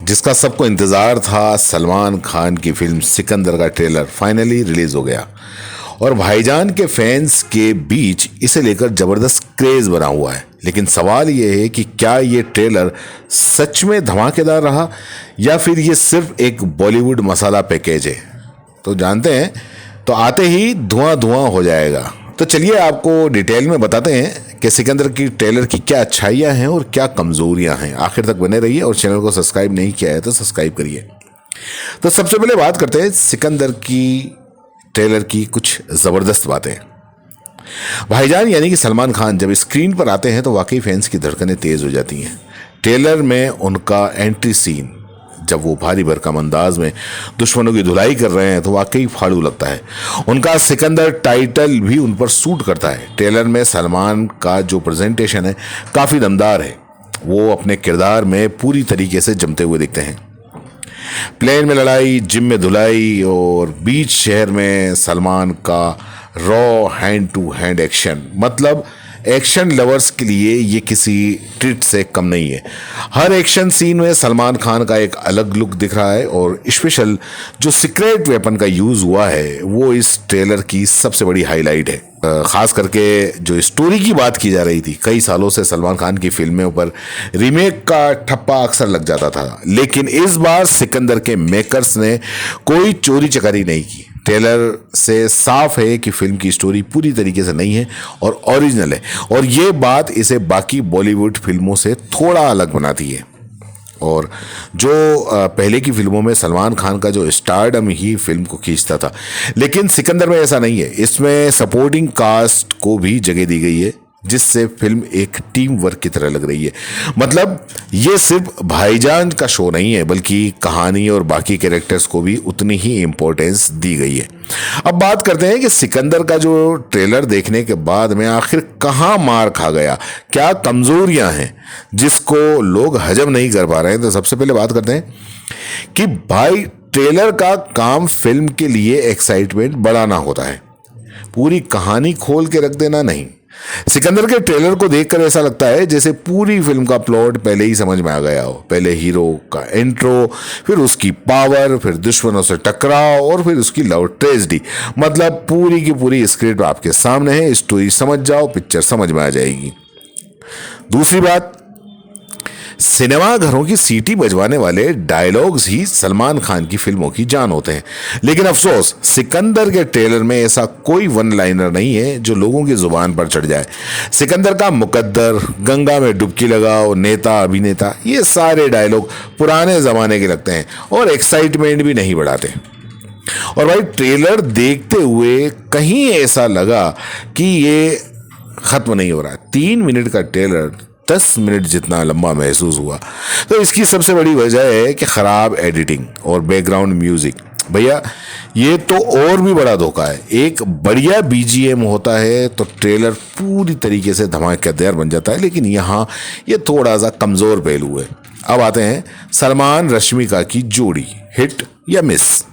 जिसका सबको इंतज़ार था, सलमान खान की फिल्म सिकंदर का ट्रेलर फाइनली रिलीज हो गया और भाईजान के फैंस के बीच इसे लेकर ज़बरदस्त क्रेज बना हुआ है। लेकिन सवाल ये है कि क्या ये ट्रेलर सच में धमाकेदार रहा या फिर ये सिर्फ एक बॉलीवुड मसाला पैकेज है। तो जानते हैं, तो आते ही धुआं धुआं हो जाएगा। तो चलिए आपको डिटेल में बताते हैं कि सिकंदर की ट्रेलर की क्या अच्छाइयाँ हैं और क्या कमज़ोरियाँ हैं। आखिर तक बने रहिए और चैनल को सब्सक्राइब नहीं किया है तो सब्सक्राइब करिए। तो सबसे पहले बात करते हैं सिकंदर की ट्रेलर की कुछ ज़बरदस्त बातें। भाईजान यानी कि सलमान खान जब स्क्रीन पर आते हैं तो वाकई फैंस की धड़कनें तेज़ हो जाती हैं। ट्रेलर में उनका एंट्री सीन जब वो भारी भरकम अंदाज में दुश्मनों की धुलाई कर रहे हैं तो वाकई फाड़ू लगता है। उनका सिकंदर टाइटल भी उन पर सूट करता है। ट्रेलर में सलमान का जो प्रेजेंटेशन है काफ़ी दमदार है। वो अपने किरदार में पूरी तरीके से जमते हुए दिखते हैं। प्लेन में लड़ाई, जिम में धुलाई और बीच शहर में सलमान का raw hand to hand action, मतलब एक्शन लवर्स के लिए ये किसी ट्रीट से कम नहीं है। हर एक्शन सीन में सलमान खान का एक अलग लुक दिख रहा है और स्पेशल जो सीक्रेट वेपन का यूज़ हुआ है वो इस ट्रेलर की सबसे बड़ी हाईलाइट है। ख़ास करके जो स्टोरी की बात की जा रही थी, कई सालों से सलमान खान की फिल्मों पर रीमेक का ठप्पा अक्सर लग जाता था, लेकिन इस बार सिकंदर के मेकर्स ने कोई चोरी चकारी नहीं की। ट्रेलर से साफ है कि फिल्म की स्टोरी पूरी तरीके से नई है और ओरिजिनल है और ये बात इसे बाकी बॉलीवुड फिल्मों से थोड़ा अलग बनाती है। और जो पहले की फिल्मों में सलमान खान का जो स्टारडम ही फिल्म को खींचता था, लेकिन सिकंदर में ऐसा नहीं है। इसमें सपोर्टिंग कास्ट को भी जगह दी गई है जिससे फिल्म एक टीम वर्क की तरह लग रही है। मतलब ये सिर्फ भाईजान का शो नहीं है बल्कि कहानी और बाकी कैरेक्टर्स को भी उतनी ही इम्पोर्टेंस दी गई है। अब बात करते हैं कि सिकंदर का जो ट्रेलर देखने के बाद में आखिर कहाँ मार खा गया, क्या कमजोरियां हैं जिसको लोग हजम नहीं कर पा रहे हैं। तो सबसे पहले बात करते हैं कि भाई ट्रेलर का काम फिल्म के लिए एक्साइटमेंट बढ़ाना होता है, पूरी कहानी खोल के रख देना नहीं। सिकंदर के ट्रेलर को देखकर ऐसा लगता है जैसे पूरी फिल्म का प्लॉट पहले ही समझ में आ गया हो। पहले हीरो का इंट्रो, फिर उसकी पावर, फिर दुश्मनों से टकराव और फिर उसकी लव ट्रेजेडी। मतलब पूरी की पूरी स्क्रिप्ट आपके सामने है, स्टोरी समझ जाओ, पिक्चर समझ में आ जाएगी। दूसरी बात, सिनेमा घरों की सीटी बजवाने वाले डायलॉग्स ही सलमान खान की फिल्मों की जान होते हैं। लेकिन अफसोस सिकंदर के ट्रेलर में ऐसा कोई वन लाइनर नहीं है जो लोगों की जुबान पर चढ़ जाए। सिकंदर का मुकद्दर, गंगा में डुबकी लगाओ, नेता अभिनेता, ये सारे डायलॉग पुराने जमाने के लगते हैं और एक्साइटमेंट भी नहीं बढ़ाते। और भाई ट्रेलर देखते हुए कहीं ऐसा लगा कि ये खत्म नहीं हो रहा। 3 मिनट का ट्रेलर 10 मिनट जितना लंबा महसूस हुआ। तो इसकी सबसे बड़ी वजह है कि ख़राब एडिटिंग और बैकग्राउंड म्यूज़िक। भैया ये तो और भी बड़ा धोखा है। एक बढ़िया बीजीएम होता है तो ट्रेलर पूरी तरीके से धमाकेदार बन जाता है, लेकिन यहाँ ये थोड़ा सा कमज़ोर पहलू है। अब आते हैं सलमान रश्मिका की जोड़ी, हिट या मिस।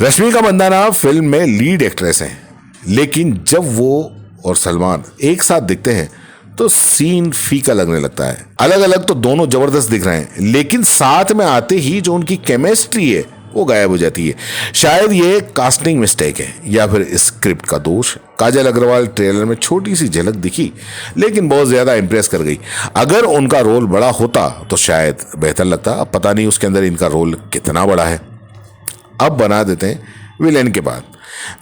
रश्मिका मंदाना फिल्म में लीड एक्ट्रेस हैं, लेकिन जब वो और सलमान एक साथ दिखते हैं तो सीन फीका लगने लगता है। अलग अलग तो दोनों जबरदस्त दिख रहे हैं, लेकिन साथ में आते ही जो उनकी केमिस्ट्री है वो गायब हो जाती है। शायद ये कास्टिंग मिस्टेक है या फिर स्क्रिप्ट का दोष। काजल अग्रवाल ट्रेलर में छोटी सी झलक दिखी लेकिन बहुत ज्यादा इंप्रेस कर गई। अगर उनका रोल बड़ा होता तो शायद बेहतर लगता। अब पता नहीं उसके अंदर इनका रोल कितना बड़ा है। अब बना देते हैं विलेन के बाद।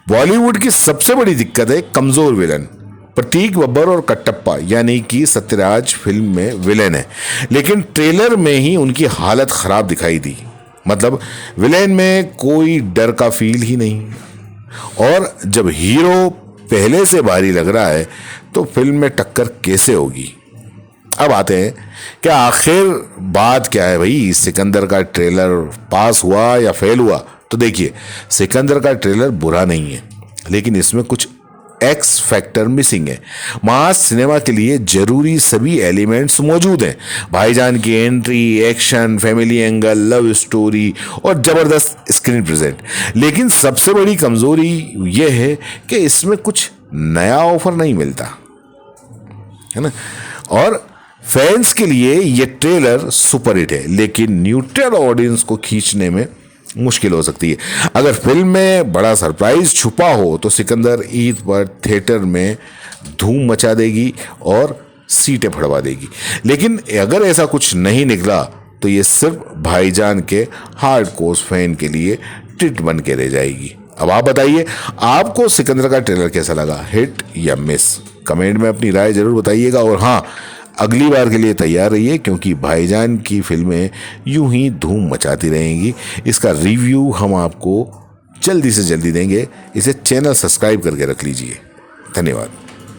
बॉलीवुड की सबसे बड़ी दिक्कत है कमजोर विलेन। प्रतीक बब्बर और कटप्पा यानी कि सत्यराज फिल्म में विलेन है, लेकिन ट्रेलर में ही उनकी हालत खराब दिखाई दी। मतलब विलेन में कोई डर का फील ही नहीं, और जब हीरो पहले से भारी लग रहा है तो फिल्म में टक्कर कैसे होगी। अब आते हैं कि आखिर बात क्या है भाई, सिकंदर का ट्रेलर पास हुआ या फेल हुआ। तो देखिए, सिकंदर का ट्रेलर बुरा नहीं है, लेकिन इसमें कुछ एक्स फैक्टर मिसिंग है। मास सिनेमा के लिए जरूरी सभी एलिमेंट्स मौजूद हैं। भाईजान की entry, action, family angle, love story और जबरदस्त स्क्रीन प्रेजेंट। लेकिन सबसे बड़ी कमजोरी यह है कि इसमें कुछ नया ऑफर नहीं मिलता, है ना। और फैंस के लिए ये ट्रेलर सुपर हिट है, लेकिन न्यूट्रल ऑडियंस को खींचने में मुश्किल हो सकती है। अगर फिल्म में बड़ा सरप्राइज छुपा हो तो सिकंदर ईद पर थिएटर में धूम मचा देगी और सीटें फड़वा देगी। लेकिन अगर ऐसा कुछ नहीं निकला तो ये सिर्फ भाईजान के हार्डकोर फैन के लिए ट्रीट बन के रह जाएगी। अब आप बताइए, आपको सिकंदर का ट्रेलर कैसा लगा, हिट या मिस? कमेंट में अपनी राय जरूर बताइएगा। और हाँ, अगली बार के लिए तैयार रहिए, क्योंकि भाईजान की फिल्में यूं ही धूम मचाती रहेंगी। इसका रिव्यू हम आपको जल्दी से जल्दी देंगे। इसे चैनल सब्सक्राइब करके रख लीजिए। धन्यवाद।